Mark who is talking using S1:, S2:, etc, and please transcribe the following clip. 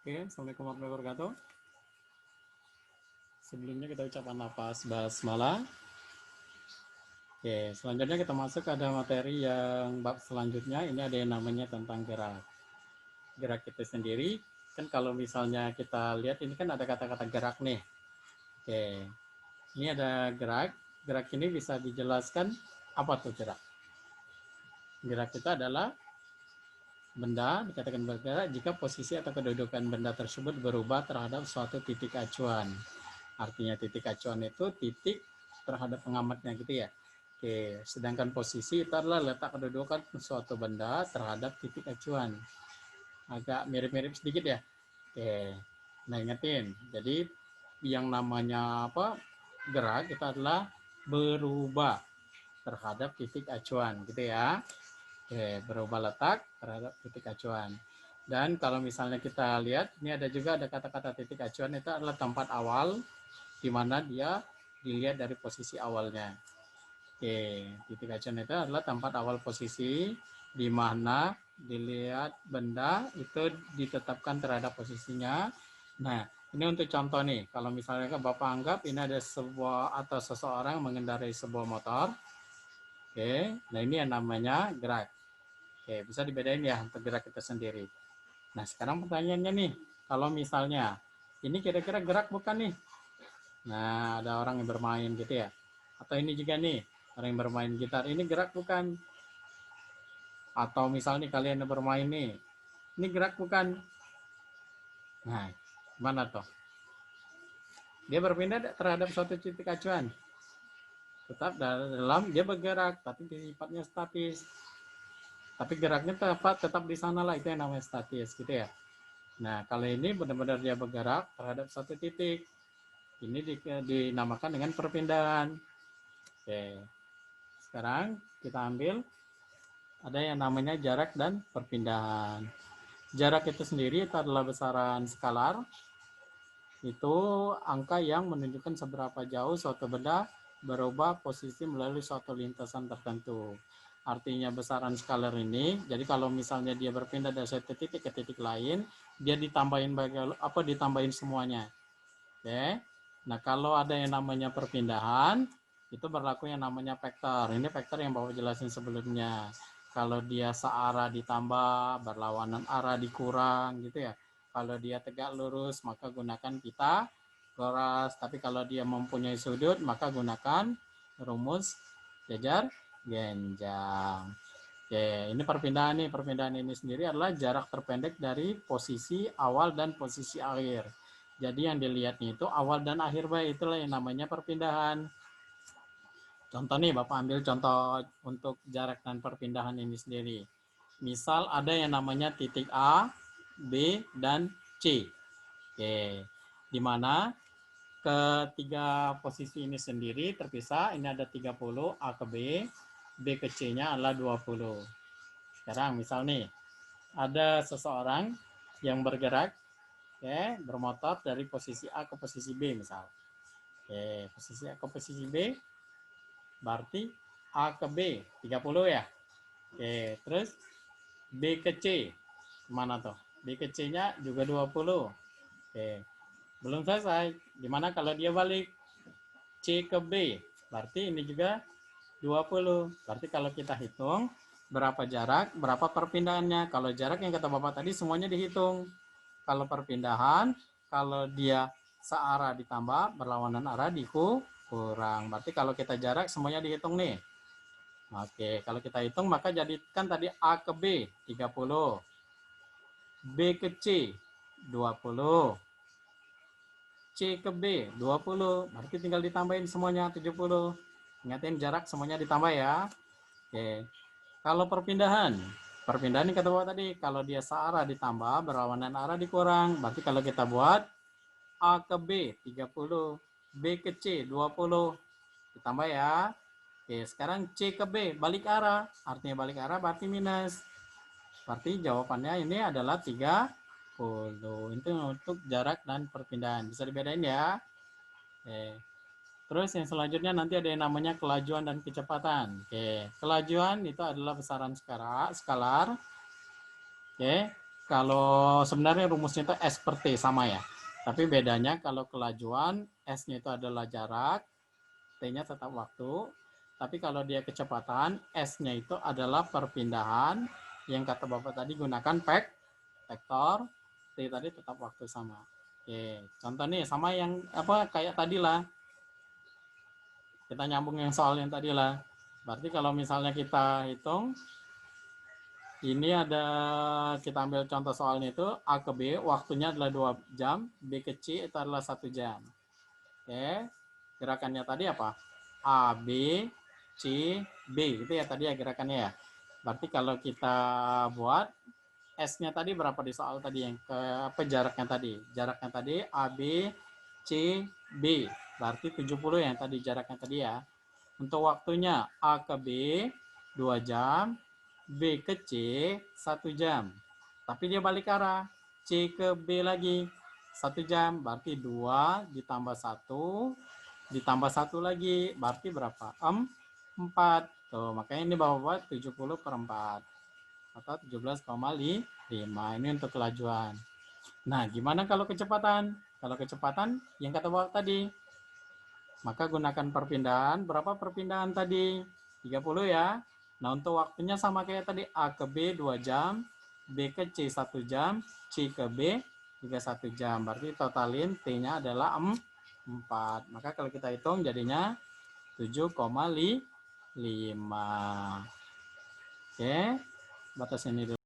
S1: Oke, Assalamualaikum warahmatullahi wabarakatuh. Sebelumnya kita ucapkan nafas basmalah. Oke, selanjutnya kita masuk ke ada materi yang bab selanjutnya. Ini ada yang namanya tentang gerak. Gerak itu sendiri, kan kalau misalnya kita lihat ini kan ada kata-kata gerak nih. Oke, ini ada gerak. Gerak ini bisa dijelaskan apa tuh gerak? Gerak itu adalah benda dikatakan bergerak jika posisi atau kedudukan benda tersebut berubah terhadap suatu titik acuan. Artinya titik acuan itu titik terhadap pengamatnya gitu ya. Oke, sedangkan posisi itu adalah letak kedudukan suatu benda terhadap titik acuan. Agak mirip-mirip sedikit ya. Oke. Nah, ingetin. Jadi yang namanya apa? Gerak itu adalah berubah terhadap titik acuan gitu ya. Oke, berubah letak terhadap titik acuan. Dan kalau misalnya kita lihat, ini ada juga ada kata-kata titik acuan itu adalah tempat awal di mana dia dilihat dari posisi awalnya. Oke, titik acuan itu adalah tempat awal posisi di mana dilihat benda itu ditetapkan terhadap posisinya. Nah, ini untuk contoh nih, kalau misalnya Bapak anggap ini ada sebuah atau seseorang mengendarai sebuah motor. Oke, nah ini yang namanya gerak. Oke, bisa dibedain ya untuk gerak itu sendiri. Nah, sekarang pertanyaannya nih, kalau misalnya ini kira-kira gerak bukan nih? Nah, ada orang yang bermain gitu ya. Atau ini juga nih, orang yang bermain gitar. Ini gerak bukan? Atau misalnya kalian yang bermain nih, ini gerak bukan? Nah, gimana tuh? Dia berpindah terhadap suatu titik acuan. Tetap dalam dia bergerak, tapi sifatnya statis. Tapi geraknya tetap di sana lah, itu yang namanya statis gitu ya. Nah, kalau ini benar-benar dia bergerak terhadap satu titik. Ini dinamakan dengan perpindahan. Oke. Sekarang kita ambil ada yang namanya jarak dan perpindahan. Jarak itu sendiri itu adalah besaran skalar. Itu angka yang menunjukkan seberapa jauh suatu benda berubah posisi melalui suatu lintasan tertentu. Artinya besaran skalar ini, jadi kalau misalnya dia berpindah dari satu titik ke titik lain, dia ditambahin semuanya. Oke. Nah, kalau ada yang namanya perpindahan, itu berlaku yang namanya vektor. Ini vektor yang Bapak jelasin sebelumnya. Kalau dia searah ditambah, berlawanan arah dikurang gitu ya. Kalau dia tegak lurus, maka gunakan Pitagoras. Tapi kalau dia mempunyai sudut, maka gunakan rumus jajar genjang. Oke, ini perpindahan nih. Perpindahan ini sendiri adalah jarak terpendek dari posisi awal dan posisi akhir. Jadi yang dilihatnya itu awal dan akhir baik, itulah yang namanya perpindahan. Contoh nih, Bapak ambil contoh untuk jarak dan perpindahan ini sendiri. Misal ada yang namanya titik A, B, dan C. Oke, di mana ketiga posisi ini sendiri terpisah. Ini ada 30, A ke B ke C-nya adalah 20. Sekarang misal nih, ada seseorang yang bergerak, bermotor dari posisi A ke posisi B misal. Posisi A ke posisi B, berarti A ke B 30 ya. Terus B ke C, mana tuh? B ke C-nya juga 20. Belum selesai. Gimana kalau dia balik C ke B? Berarti ini juga 20. Berarti kalau kita hitung berapa jarak, berapa perpindahannya. Kalau jarak yang kata Bapak tadi semuanya dihitung. Kalau perpindahan, kalau dia searah ditambah, berlawanan arah dikurang. Berarti kalau kita jarak semuanya dihitung nih. Oke, kalau kita hitung maka jadikan tadi A ke B 30. B ke C 20. C ke B 20. Berarti tinggal ditambahin semuanya 70. Ingatin jarak semuanya ditambah ya. Oke. Kalau perpindahan ini kata Bapak tadi, kalau dia searah ditambah, berlawanan arah dikurang. Berarti kalau kita buat A ke B 30, B ke C 20. Ditambah ya. Oke, sekarang C ke B balik arah. Artinya balik arah berarti minus. Berarti jawabannya ini adalah 30. Itu untuk jarak dan perpindahan. Bisa dibedain ya. Oke. Terus yang selanjutnya nanti ada yang namanya kelajuan dan kecepatan. Oke, kelajuan itu adalah besaran skalar. Oke. Kalau sebenarnya rumusnya itu S per T sama ya. Tapi bedanya kalau kelajuan, S-nya itu adalah jarak, T-nya tetap waktu. Tapi kalau dia kecepatan, S-nya itu adalah perpindahan. Yang kata Bapak tadi gunakan vektor, T tadi tetap waktu sama. Oke, contoh nih sama yang apa kayak tadi lah. Kita nyambung yang soal yang tadi lah. Berarti kalau misalnya kita hitung, ini ada, kita ambil contoh soalnya itu, A ke B, waktunya adalah 2 jam, B ke C itu adalah 1 jam. Oke, gerakannya tadi apa? A, B, C, B, itu ya tadi ya gerakannya ya. Berarti kalau kita buat, S-nya tadi berapa di soal tadi yang ke apa jaraknya tadi? Jaraknya tadi A, B, C, B. Berarti 70 yang tadi jaraknya tadi ya. Untuk waktunya A ke B 2 jam, B ke C 1 jam. Tapi dia balik arah. C ke B lagi 1 jam, berarti 2 ditambah 1 ditambah 1 lagi, berarti berapa? 4. Tuh, makanya ini Bapak 70 per 4 atau 17,5. Ini untuk kelajuan. Nah, gimana kalau kecepatan? Kalau kecepatan yang kata Bapak tadi, maka gunakan perpindahan. Berapa perpindahan tadi? 30 ya. Nah, untuk waktunya sama kayak tadi. A ke B 2 jam, B ke C 1 jam, C ke B juga 1 jam. Berarti totalin T-nya adalah 4. Maka kalau kita hitung jadinya 7,5. Oke, batas ini dulu.